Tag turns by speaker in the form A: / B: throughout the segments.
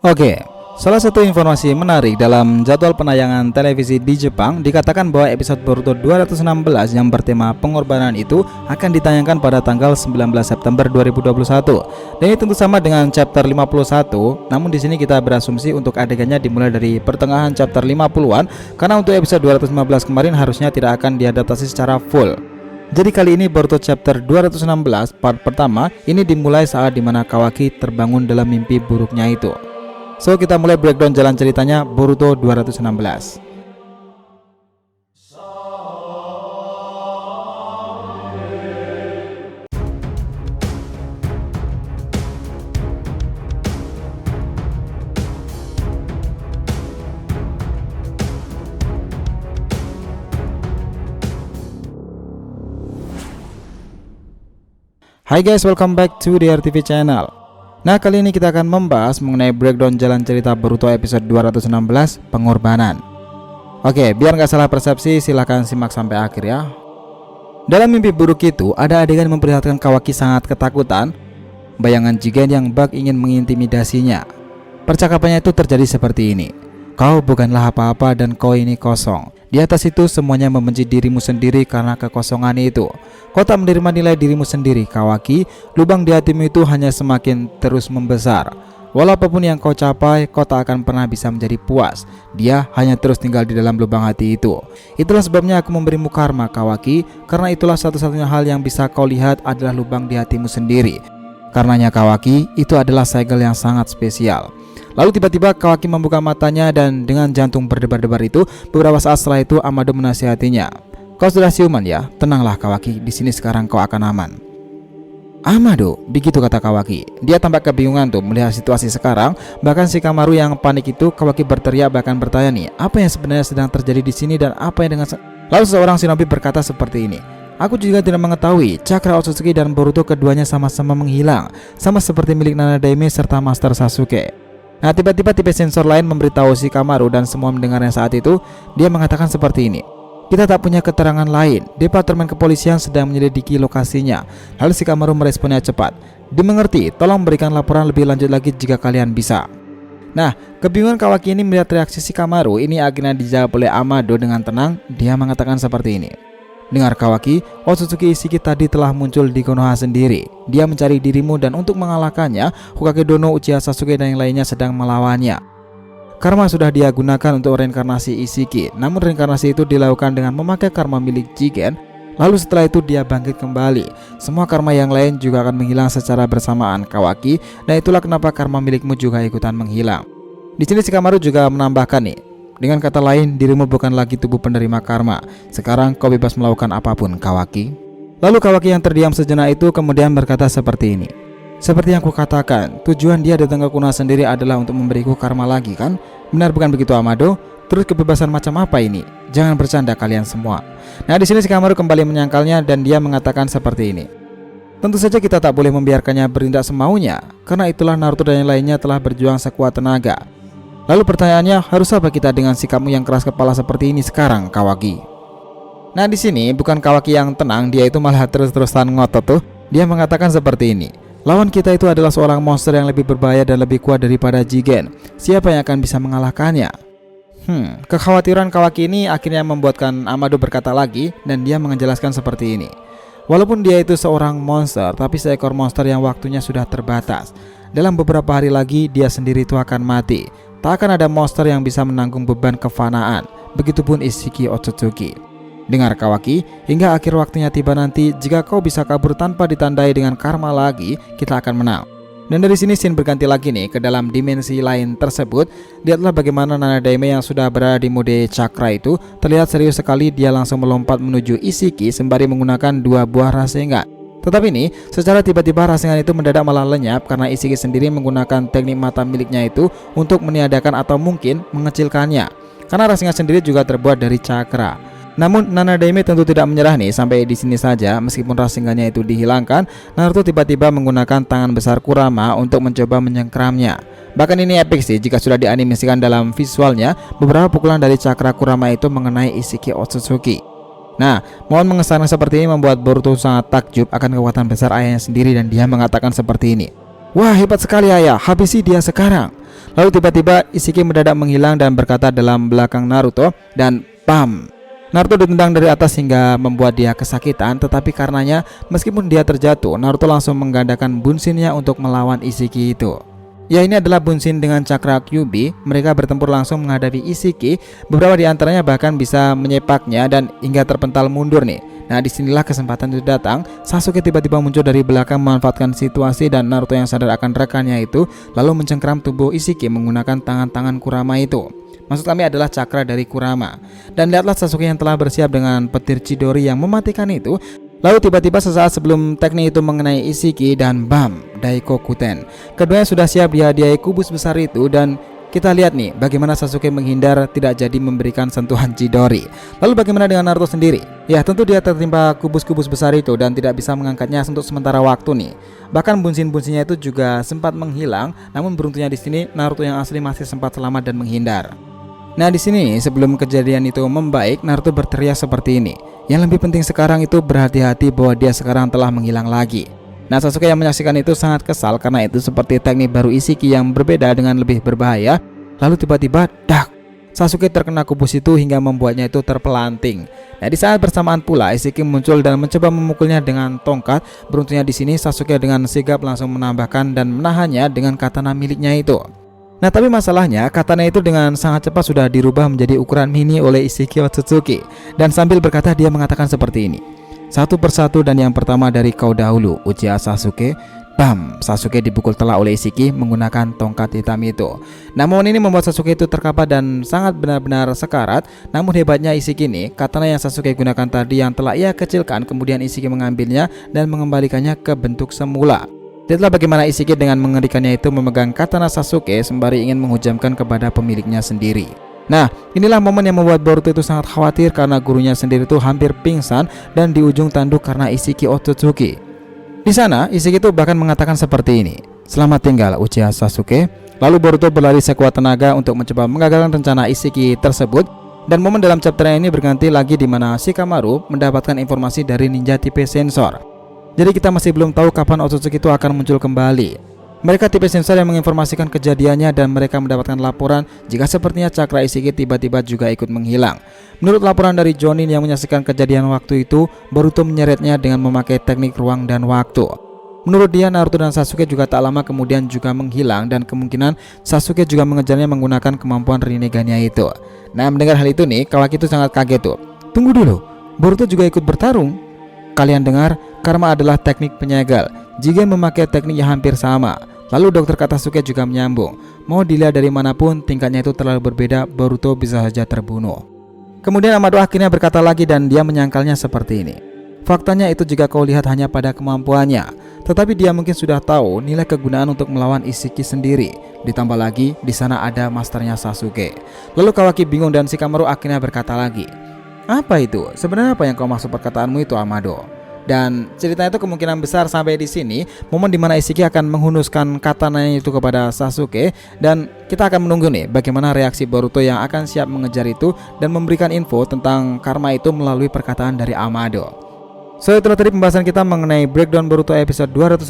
A: Oke, salah satu informasi menarik dalam jadwal penayangan televisi di Jepang dikatakan bahwa episode Boruto 216 yang bertema pengorbanan itu akan ditayangkan pada tanggal 19 September 2021. Dan ini tentu sama dengan chapter 51, namun di sini kita berasumsi untuk adegannya dimulai dari pertengahan chapter 50-an karena untuk episode 215 kemarin harusnya tidak akan diadaptasi secara full. Jadi kali ini Boruto chapter 216 part pertama ini dimulai saat dimana Kawaki terbangun dalam mimpi buruknya itu. So kita mulai breakdown jalan ceritanya Boruto 216. Hai guys, welcome back to the RTV channel. Nah, kali ini kita akan membahas mengenai breakdown jalan cerita Boruto episode 216 pengorbanan. Oke, biar nggak salah persepsi, silahkan simak sampai akhir ya. Dalam mimpi buruk itu, ada adegan memperlihatkan Kawaki sangat ketakutan. Bayangan Jigen yang bak ingin mengintimidasinya. Percakapannya itu terjadi seperti ini. Kau bukanlah apa-apa dan kau ini kosong. Di atas itu semuanya membenci dirimu sendiri karena kekosongan itu. Kau tak menerima nilai dirimu sendiri, Kawaki. Lubang di hatimu itu hanya semakin terus membesar. Walau apapun yang kau capai, kau tak akan pernah bisa menjadi puas. Dia hanya terus tinggal di dalam lubang hati itu. Itulah sebabnya aku memberimu karma, Kawaki. Karena itulah satu-satunya hal yang bisa kau lihat adalah lubang di hatimu sendiri. Karenanya Kawaki, itu adalah segel yang sangat spesial. Lalu tiba-tiba Kawaki membuka matanya dan dengan jantung berdebar-debar itu, beberapa saat setelah itu Amado menasihatinya. Kau sudah siuman ya? Tenanglah Kawaki, di sini sekarang kau akan aman. Amado, begitu kata Kawaki. Dia tampak kebingungan tuh melihat situasi sekarang. Bahkan Shikamaru yang panik itu, Kawaki berteriak bahkan bertanya nih, apa yang sebenarnya sedang terjadi di sini dan apa yang dengan Lalu seorang shinobi berkata seperti ini. Aku juga tidak mengetahui, Cakra Otsutsuki dan Boruto keduanya sama-sama menghilang, sama seperti milik Nanadeime serta Master Sasuke. Nah, tiba-tiba tipe sensor lain memberitahu Shikamaru dan semua mendengarnya saat itu. Dia mengatakan seperti ini. Kita tak punya keterangan lain. Departemen kepolisian sedang menyelidiki lokasinya. Lalu Shikamaru meresponnya cepat. Dimengerti, tolong berikan laporan lebih lanjut lagi jika kalian bisa. Nah, kebingungan Kawaki ini melihat reaksi Shikamaru ini akhirnya dijawab oleh Amado dengan tenang. Dia mengatakan seperti ini. Dengar Kawaki, Otsutsuki Ishiki tadi telah muncul di Konoha sendiri. Dia mencari dirimu dan untuk mengalahkannya, Hokage Dono, Uchiha Sasuke dan yang lainnya sedang melawannya. Karma sudah dia gunakan untuk reinkarnasi Ishiki, namun reinkarnasi itu dilakukan dengan memakai karma milik Jigen. Lalu setelah itu dia bangkit kembali. Semua karma yang lain juga akan menghilang secara bersamaan, Kawaki, dan itulah kenapa karma milikmu juga ikutan menghilang. Di sini Shikamaru juga menambahkan nih. Dengan kata lain, dirimu bukan lagi tubuh penerima karma. Sekarang kau bebas melakukan apapun, Kawaki. Lalu Kawaki yang terdiam sejenak itu kemudian berkata seperti ini. Seperti yang kukatakan, tujuan dia datang ke Konoha sendiri adalah untuk memberiku karma lagi kan? Benar bukan begitu Amado? Terus kebebasan macam apa ini? Jangan bercanda kalian semua. Nah, di sini Shikamaru kembali menyangkalnya dan dia mengatakan seperti ini. Tentu saja kita tak boleh membiarkannya bertindak semaunya, karena itulah Naruto dan yang lainnya telah berjuang sekuat tenaga. Lalu pertanyaannya, harus apa kita dengan sikapmu yang keras kepala seperti ini sekarang, Kawaki? Nah, di sini bukan Kawaki yang tenang, dia itu malah terus-terusan ngotot tuh. Dia mengatakan seperti ini. Lawan kita itu adalah seorang monster yang lebih berbahaya dan lebih kuat daripada Jigen. Siapa yang akan bisa mengalahkannya? Kekhawatiran Kawaki ini akhirnya membuatkan Amado berkata lagi dan dia menjelaskan seperti ini. Walaupun dia itu seorang monster, tapi seekor monster yang waktunya sudah terbatas. Dalam beberapa hari lagi dia sendiri itu akan mati. Tak akan ada monster yang bisa menanggung beban kefanaan. Begitupun Ishiki Otsutsuki. Dengar Kawaki, hingga akhir waktunya tiba nanti, jika kau bisa kabur tanpa ditandai dengan karma lagi, kita akan menang. Dan dari sini scene berganti lagi nih ke dalam dimensi lain tersebut. Lihatlah bagaimana Nanadeime yang sudah berada di mode cakra itu terlihat serius sekali. Dia langsung melompat menuju Ishiki sembari menggunakan dua buah rasengan. Tetapi ini, secara tiba-tiba rasengan itu mendadak malah lenyap karena Ishiki sendiri menggunakan teknik mata miliknya itu untuk meniadakan atau mungkin mengecilkannya. Karena rasengan sendiri juga terbuat dari cakra. Namun Nanadeime tentu tidak menyerah nih sampai di sini saja. Meskipun rasengannya itu dihilangkan, Naruto tiba-tiba menggunakan tangan besar Kurama untuk mencoba menyengkramnya. Bahkan ini epic sih jika sudah dianimasikan dalam visualnya. Beberapa pukulan dari cakra Kurama itu mengenai Ishiki Otsutsuki. Nah, mohon mengesankan seperti ini membuat Boruto sangat takjub akan kekuatan besar ayahnya sendiri dan dia mengatakan seperti ini. Wah, hebat sekali ayah, habisi dia sekarang. Lalu tiba-tiba Isshiki mendadak menghilang dan berkata dalam belakang Naruto, dan bam, Naruto ditendang dari atas hingga membuat dia kesakitan. Tetapi karenanya meskipun dia terjatuh, Naruto langsung menggandakan bunshinnya untuk melawan Isshiki itu. Ya, ini adalah bunshin dengan cakra Kyuubi. Mereka bertempur langsung menghadapi Isshiki. Beberapa di antaranya bahkan bisa menyepaknya dan hingga terpental mundur nih. Nah, disinilah kesempatan itu datang. Sasuke tiba-tiba muncul dari belakang memanfaatkan situasi, dan Naruto yang sadar akan rekannya itu lalu mencengkram tubuh Isshiki menggunakan tangan-tangan Kurama itu. Maksud kami adalah cakra dari Kurama. Dan lihatlah Sasuke yang telah bersiap dengan petir Chidori yang mematikan itu. Lalu tiba-tiba sesaat sebelum teknik itu mengenai Isshiki, dan bam, Daikokuten. Keduanya sudah siap dihadiahi kubus besar itu, dan kita lihat nih bagaimana Sasuke menghindar tidak jadi memberikan sentuhan Chidori. Lalu bagaimana dengan Naruto sendiri? Ya, tentu dia tertimpa kubus-kubus besar itu dan tidak bisa mengangkatnya untuk sementara waktu nih. Bahkan bunsin-bunsinnya itu juga sempat menghilang, namun beruntungnya di sini Naruto yang asli masih sempat selamat dan menghindar. Nah, di sini sebelum kejadian itu membaik, Naruto berteriak seperti ini. Yang lebih penting sekarang itu berhati-hati bahwa dia sekarang telah menghilang lagi. Nah, Sasuke yang menyaksikan itu sangat kesal karena itu seperti teknik baru Isshiki yang berbeda dengan lebih berbahaya. Lalu tiba-tiba dak, Sasuke terkena kubus itu hingga membuatnya itu terpelanting. Nah, di saat bersamaan pula Isshiki muncul dan mencoba memukulnya dengan tongkat. Beruntungnya di sini Sasuke dengan sigap langsung menambahkan dan menahannya dengan katana miliknya itu. Nah, tapi masalahnya katana itu dengan sangat cepat sudah dirubah menjadi ukuran mini oleh Isshiki Otsutsuki. Dan sambil berkata dia mengatakan seperti ini. Satu persatu, dan yang pertama dari kau dahulu, ujar Sasuke. Bam, Sasuke dipukul telak oleh Isshiki menggunakan tongkat hitam itu. Namun ini membuat Sasuke itu terkapar dan sangat benar-benar sekarat. Namun hebatnya Isshiki ini, katana yang Sasuke gunakan tadi yang telah ia kecilkan, kemudian Isshiki mengambilnya dan mengembalikannya ke bentuk semula. Lihatlah bagaimana Isshiki dengan mengerikannya itu memegang katana Sasuke sembari ingin menghujamkan kepada pemiliknya sendiri. Nah, inilah momen yang membuat Boruto itu sangat khawatir karena gurunya sendiri itu hampir pingsan dan di ujung tanduk karena Isshiki Otsutsuki. Di sana, Isshiki itu bahkan mengatakan seperti ini. Selamat tinggal, ujar Sasuke. Lalu Boruto berlari sekuat tenaga untuk mencoba mengagalkan rencana Isshiki tersebut. Dan momen dalam chapter ini berganti lagi di mana Shikamaru mendapatkan informasi dari ninja tipe sensor. Jadi kita masih belum tahu kapan Otsutsuki itu akan muncul kembali. Mereka tipe sensor yang menginformasikan kejadiannya dan mereka mendapatkan laporan jika sepertinya cakra Isshiki tiba-tiba juga ikut menghilang. Menurut laporan dari Jonin yang menyaksikan kejadian waktu itu, Boruto menyeretnya dengan memakai teknik ruang dan waktu. Menurut dia, Naruto dan Sasuke juga tak lama kemudian juga menghilang dan kemungkinan Sasuke juga mengejarnya menggunakan kemampuan Rinnegan-nya itu. Nah, mendengar hal itu nih, Kawaki itu sangat kaget tuh. Tunggu dulu, Boruto juga ikut bertarung? Kalian dengar, karma adalah teknik penyegal. Jigen memakai teknik yang hampir sama. Lalu Dr. Katasuke juga menyambung, mau dilihat dari manapun tingkatnya itu terlalu berbeda, Boruto bisa saja terbunuh. Kemudian Amado akhirnya berkata lagi dan dia menyangkalnya seperti ini. Faktanya itu jika kau lihat hanya pada kemampuannya, tetapi dia mungkin sudah tahu nilai kegunaan untuk melawan Isshiki sendiri. Ditambah lagi di sana ada masternya Sasuke. Lalu Kawaki bingung dan Shikamaru akhirnya berkata lagi, apa itu? Sebenarnya apa yang kau maksud perkataanmu itu, Amado? Dan ceritanya itu kemungkinan besar sampai di sini momen dimana Isshiki akan menghunuskan katananya itu kepada Sasuke. Dan kita akan menunggu nih bagaimana reaksi Boruto yang akan siap mengejar itu dan memberikan info tentang karma itu melalui perkataan dari Amado. So, itulah tadi pembahasan kita mengenai breakdown Boruto episode 216,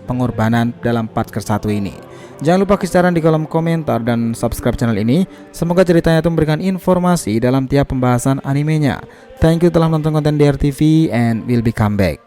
A: pengorbanan dalam part ke-1 ini. Jangan lupa kasih saran di kolom komentar dan subscribe channel ini. Semoga ceritanya itu memberikan informasi dalam tiap pembahasan animenya. Thank you telah menonton konten DRTV and we'll be come back.